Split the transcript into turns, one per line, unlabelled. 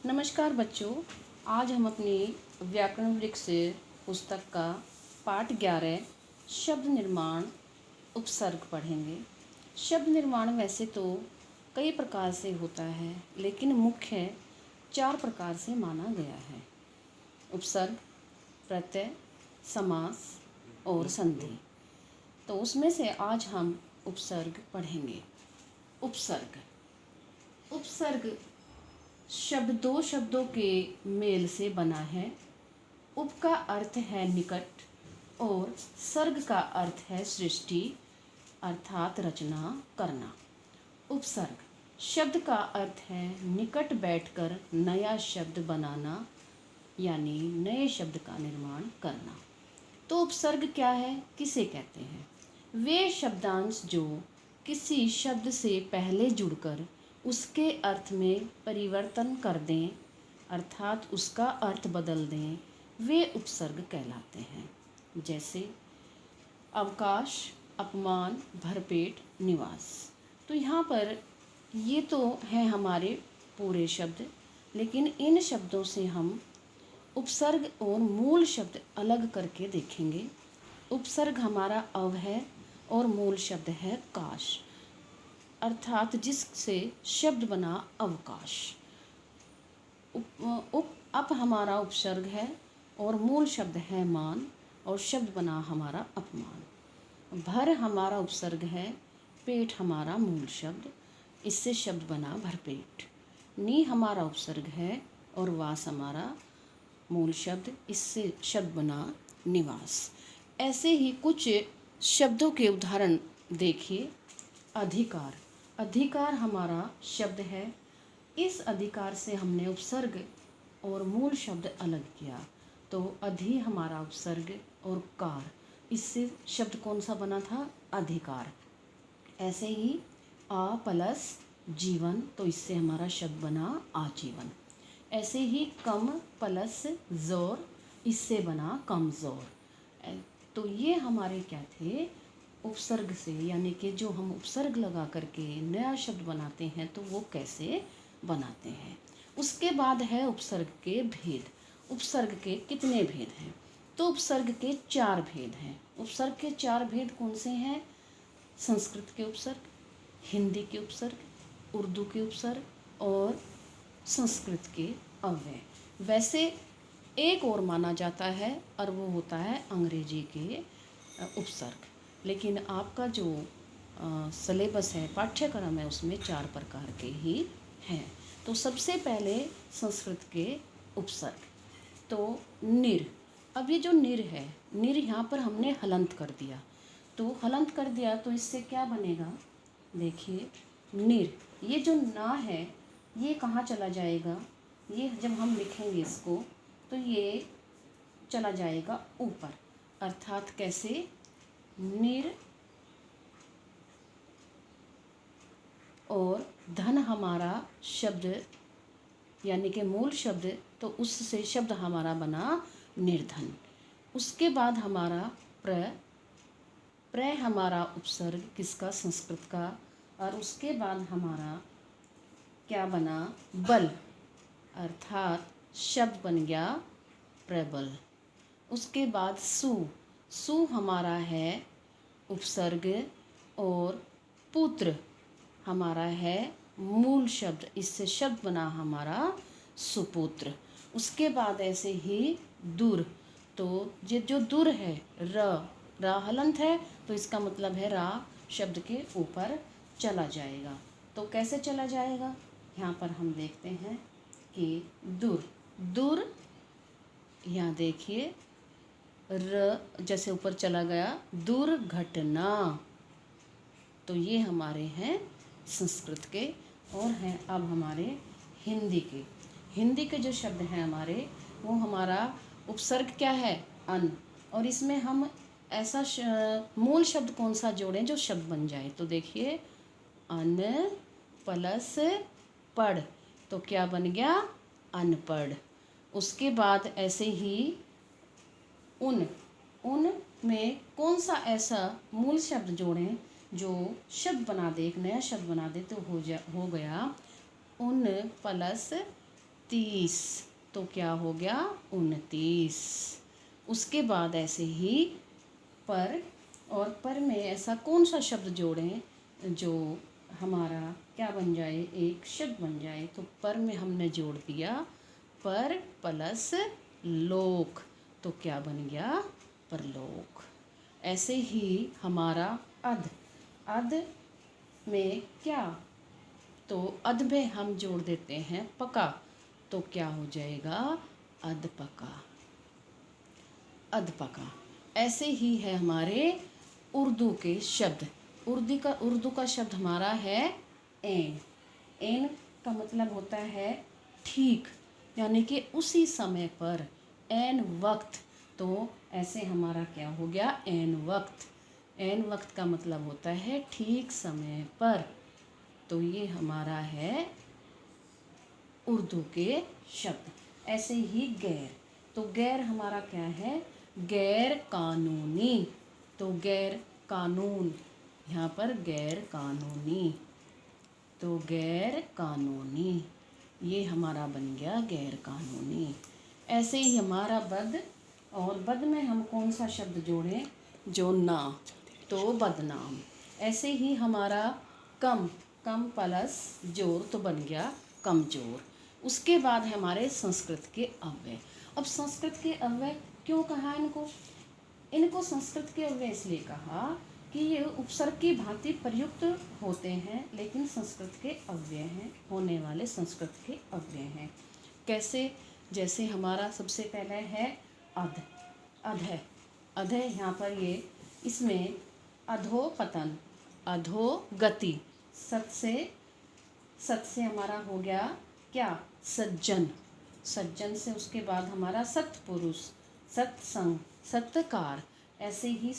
नमस्कार बच्चों, आज हम अपनी व्याकरण वृक्ष पुस्तक का पाठ 11 शब्द निर्माण उपसर्ग पढ़ेंगे। शब्द निर्माण वैसे तो कई प्रकार से होता है, लेकिन मुख्य 4 प्रकार से माना गया है: उपसर्ग, प्रत्यय, समास और संधि। तो उसमें से आज हम उपसर्ग पढ़ेंगे। उपसर्ग उपसर्ग शब्द दो शब्दों के मेल से बना है। उप का अर्थ है निकट और सर्ग का अर्थ है सृष्टि अर्थात रचना करना। उपसर्ग शब्द का अर्थ है निकट बैठकर नया शब्द बनाना, यानी नए शब्द का निर्माण करना। तो उपसर्ग क्या है, किसे कहते हैं? वे शब्दांश जो किसी शब्द से पहले जुड़कर उसके अर्थ में परिवर्तन कर दें, अर्थात उसका अर्थ बदल दें, वे उपसर्ग कहलाते हैं। जैसे अवकाश, अपमान, भरपेट, निवास। तो यहाँ पर ये तो हैं हमारे पूरे शब्द, लेकिन इन शब्दों से हम उपसर्ग और मूल शब्द अलग करके देखेंगे। उपसर्ग हमारा अव है और मूल शब्द है काश, अर्थात जिससे शब्द बना अवकाश। अप हमारा उपसर्ग है और मूल शब्द है मान, और शब्द बना हमारा अपमान। भर हमारा उपसर्ग है, पेट हमारा मूल शब्द, इससे शब्द बना भरपेट। नी हमारा उपसर्ग है और वास हमारा मूल शब्द, इससे शब्द बना निवास। ऐसे ही कुछ शब्दों के उदाहरण देखिए। अधिकार अधिकार हमारा शब्द है। इस अधिकार से हमने उपसर्ग और मूल शब्द अलग किया। तो अधि हमारा उपसर्ग और कार, इससे शब्द कौन सा बना था? अधिकार। ऐसे ही आ प्लस जीवन, तो इससे हमारा शब्द बना आजीवन। ऐसे ही कम प्लस जोर, इससे बना कमज़ोर। तो ये हमारे क्या थे? उपसर्ग से, यानी कि जो हम उपसर्ग लगा करके नया शब्द बनाते हैं तो वो कैसे बनाते हैं। उसके बाद है उपसर्ग के भेद। उपसर्ग के कितने भेद हैं? तो उपसर्ग के 4 भेद हैं। उपसर्ग के 4 भेद कौन से हैं? संस्कृत के उपसर्ग, हिंदी के उपसर्ग, उर्दू के उपसर्ग और संस्कृत के अव्यय। वैसे एक और माना जाता है और वो होता है अंग्रेजी के उपसर्ग। लेकिन आपका जो सिलेबस है, पाठ्यक्रम है, उसमें 4 प्रकार के ही हैं। तो सबसे पहले संस्कृत के उपसर्ग। तो निर, अब ये जो निर है, निर यहाँ पर हमने हलंत कर दिया। तो हलंत कर दिया तो इससे क्या बनेगा? देखिए, निर, ये जो ना है ये कहाँ चला जाएगा? ये जब हम लिखेंगे इसको तो ये चला जाएगा ऊपर, अर्थात कैसे? निर और धन हमारा शब्द, यानी कि मूल शब्द, तो उससे शब्द हमारा बना निर्धन। उसके बाद हमारा प्र हमारा उपसर्ग किसका? संस्कृत का। और उसके बाद हमारा क्या बना? बल, अर्थात शब्द बन गया प्रबल। उसके बाद सु हमारा है उपसर्ग और पुत्र हमारा है मूल शब्द, इससे शब्द बना हमारा सुपुत्र। उसके बाद ऐसे ही दुर, तो ये जो दुर है, रा हलंत है, तो इसका मतलब है रा शब्द के ऊपर चला जाएगा। तो कैसे चला जाएगा? यहाँ पर हम देखते हैं कि दुर, यहाँ देखिए र जैसे ऊपर चला गया, दुर्घटना। तो ये हमारे हैं संस्कृत के। और हैं अब हमारे हिंदी के जो शब्द हैं हमारे, वो हमारा उपसर्ग क्या है? अन। और इसमें हम ऐसा मूल शब्द कौन सा जोड़ें जो शब्द बन जाए? तो देखिए, अन प्लस पढ़, तो क्या बन गया? अनपढ़। उसके बाद ऐसे ही उन में कौन सा ऐसा मूल शब्द जोड़ें जो शब्द बना दे, एक नया शब्द बना दे? तो हो गया उन प्लस 30, तो क्या हो गया 29। उसके बाद ऐसे ही पर, और पर में ऐसा कौन सा शब्द जोड़ें जो हमारा क्या बन जाए, एक शब्द बन जाए। तो पर में हमने जोड़ दिया पर प्लस लोक, तो क्या बन गया परलोक। ऐसे ही हमारा अध, अध में क्या, तो अध में हम जोड़ देते हैं पका, तो क्या हो जाएगा अधपका, अधपका। ऐसे ही है हमारे उर्दू के शब्द। उर्दू का शब्द हमारा है एन। एन का मतलब होता है ठीक, यानी कि उसी समय पर, एन वक्त। तो ऐसे हमारा क्या हो गया एन वक्त। एन वक्त का मतलब होता है ठीक समय पर। तो ये हमारा है उर्दू के शब्द। ऐसे ही गैर, तो गैर हमारा क्या है गैर कानूनी, तो गैर कानून, यहाँ पर गैर कानूनी, तो गैर कानूनी, ये हमारा बन गया गैर कानूनी। ऐसे ही हमारा बद, और बद में हम कौन सा शब्द जोड़ें, जो ना, तो बदनाम। ऐसे ही हमारा कम, कम प्लस जोर, तो बन गया कमजोर। उसके बाद है हमारे संस्कृत के अव्यय। अब संस्कृत के अव्यय क्यों कहा इनको, इनको संस्कृत के अव्यय इसलिए कहा कि ये उपसर्ग की भांति प्रयुक्त होते हैं, लेकिन संस्कृत के अव्यय हैं, होने वाले संस्कृत के अव्यय हैं। कैसे, जैसे हमारा सबसे पहले है अध, अध है, अध है यहाँ पर ये, इसमें अधोपतन, अधोगति, सत से हमारा हो गया क्या सज्जन, सज्जन से उसके बाद हमारा सत्पुरुष, सत्संग, सत्कार। ऐसे ही